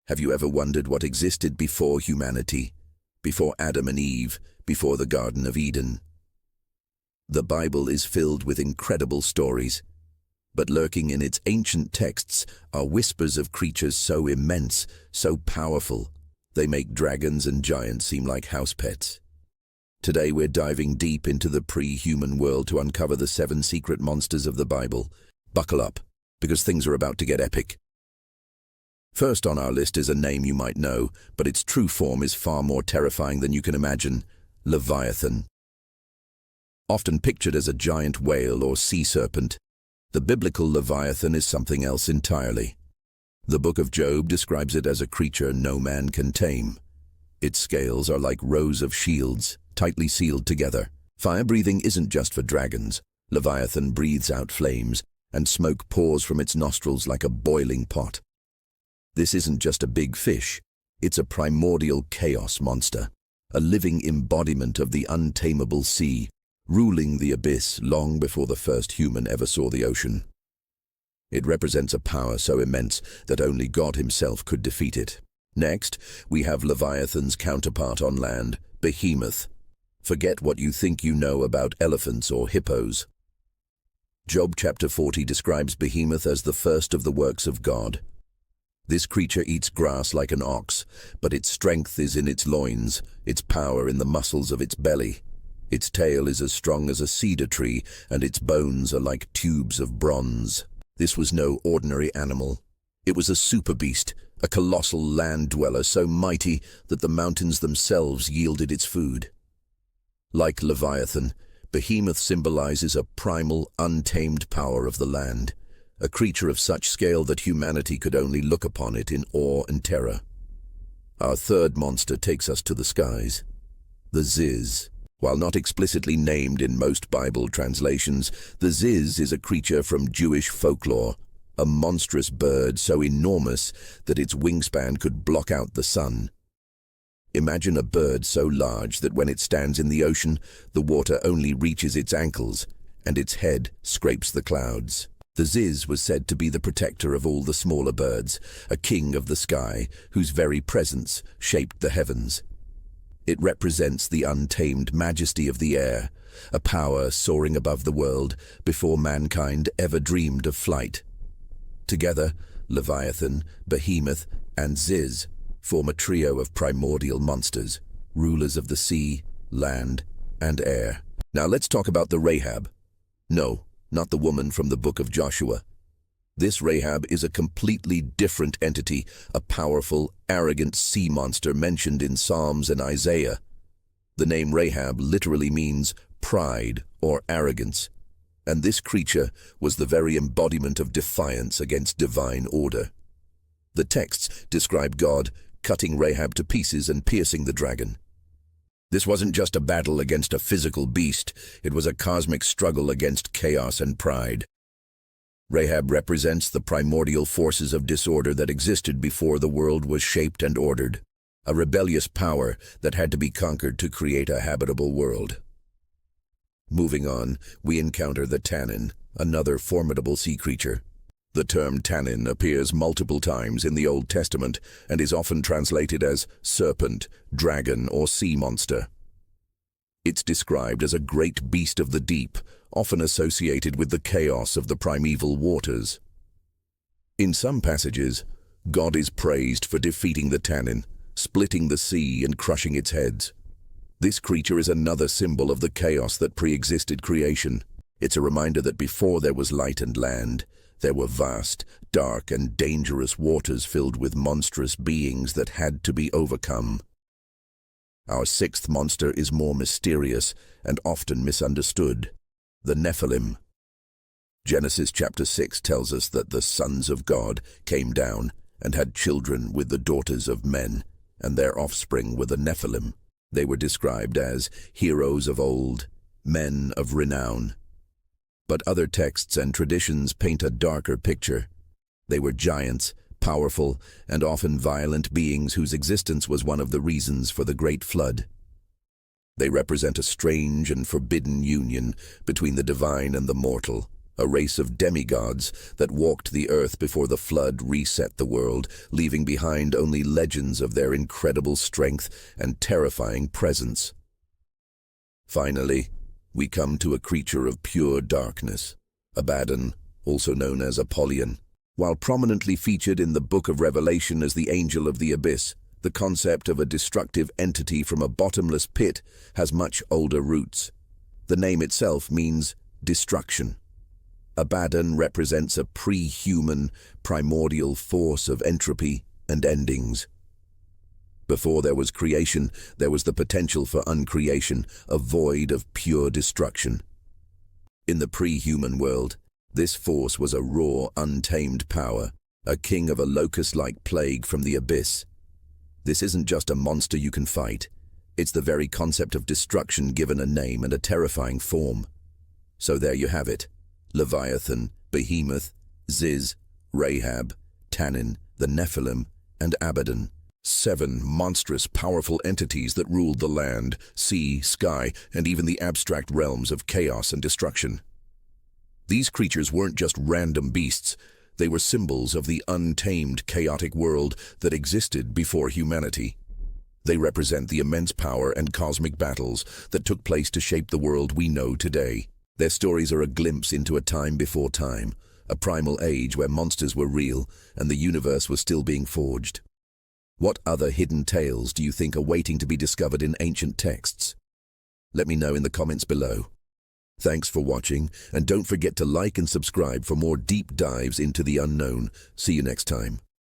Have you ever wondered what existed before humanity, before Adam and Eve, before the Garden of Eden? The Bible is filled with incredible stories, but lurking in its ancient texts are whispers of creatures so immense, so powerful, they make dragons and giants seem like house pets. Today we're diving deep into the pre-human world to uncover the 7 secret monsters of the Bible. Buckle up, because things are about to get epic. First on our list is a name you might know, but its true form is far more terrifying than you can imagine: Leviathan. Often pictured as a giant whale or sea serpent, the biblical Leviathan is something else entirely. The book of Job describes it as a creature no man can tame. Its scales are like rows of shields, tightly sealed together. Fire-breathing isn't just for dragons. Leviathan breathes out flames, and smoke pours from its nostrils like a boiling pot. This isn't just a big fish, it's a primordial chaos monster, a living embodiment of the untamable sea, ruling the abyss long before the first human ever saw the ocean. It represents a power so immense that only God himself could defeat it. Next, we have Leviathan's counterpart on land, Behemoth. Forget what you think you know about elephants or hippos. Job chapter 40 describes Behemoth as the first of the works of God. This creature eats grass like an ox, but its strength is in its loins, its power in the muscles of its belly. Its tail is as strong as a cedar tree, and its bones are like tubes of bronze. This was no ordinary animal. It was a super beast, a colossal land dweller so mighty that the mountains themselves yielded its food. Like Leviathan, Behemoth symbolizes a primal, untamed power of the land, a creature of such scale that humanity could only look upon it in awe and terror. Our third monster takes us to the skies, the Ziz. While not explicitly named in most Bible translations, the Ziz is a creature from Jewish folklore, a monstrous bird so enormous that its wingspan could block out the sun. Imagine a bird so large that when it stands in the ocean, the water only reaches its ankles, and its head scrapes the clouds. The Ziz was said to be the protector of all the smaller birds, a king of the sky whose very presence shaped the heavens. It represents the untamed majesty of the air, a power soaring above the world before mankind ever dreamed of flight. Together, Leviathan, Behemoth, and Ziz form a trio of primordial monsters, rulers of the sea, land, and air. Now let's talk about the Rahab. No, not the woman from the book of Joshua. This Rahab is a completely different entity, a powerful, arrogant sea monster mentioned in Psalms and Isaiah. The name Rahab literally means pride or arrogance, and this creature was the very embodiment of defiance against divine order. The texts describe God cutting Rahab to pieces and piercing the dragon. This wasn't just a battle against a physical beast, it was a cosmic struggle against chaos and pride. Rahab represents the primordial forces of disorder that existed before the world was shaped and ordered, a rebellious power that had to be conquered to create a habitable world. Moving on, we encounter the Tannin, another formidable sea creature. The term Tannin appears multiple times in the Old Testament and is often translated as serpent, dragon, or sea monster. It's described as a great beast of the deep, often associated with the chaos of the primeval waters. In some passages, God is praised for defeating the Tannin, splitting the sea and crushing its heads. This creature is another symbol of the chaos that pre-existed creation. It's a reminder that before there was light and land, there were vast, dark, and dangerous waters filled with monstrous beings that had to be overcome. Our sixth monster is more mysterious and often misunderstood: the Nephilim. Genesis chapter 6 tells us that the sons of God came down and had children with the daughters of men, and their offspring were the Nephilim. They were described as heroes of old, men of renown. But other texts and traditions paint a darker picture. They were giants, powerful, and often violent beings whose existence was one of the reasons for the Great Flood. They represent a strange and forbidden union between the divine and the mortal, a race of demigods that walked the earth before the flood reset the world, leaving behind only legends of their incredible strength and terrifying presence. Finally, we come to a creature of pure darkness, Abaddon, also known as Apollyon. While prominently featured in the Book of Revelation as the Angel of the Abyss, the concept of a destructive entity from a bottomless pit has much older roots. The name itself means destruction. Abaddon represents a pre-human, primordial force of entropy and endings. Before there was creation, there was the potential for uncreation, a void of pure destruction. In the pre-human world, this force was a raw, untamed power, a king of a locust-like plague from the abyss. This isn't just a monster you can fight. It's the very concept of destruction given a name and a terrifying form. So there you have it. Leviathan, Behemoth, Ziz, Rahab, Tannin, the Nephilim, and Abaddon. 7 monstrous, powerful entities that ruled the land, sea, sky, and even the abstract realms of chaos and destruction. These creatures weren't just random beasts. They were symbols of the untamed, chaotic world that existed before humanity. They represent the immense power and cosmic battles that took place to shape the world we know today. Their stories are a glimpse into a time before time, a primal age where monsters were real and the universe was still being forged. What other hidden tales do you think are waiting to be discovered in ancient texts? Let me know in the comments below. Thanks for watching, and don't forget to like and subscribe for more deep dives into the unknown. See you next time.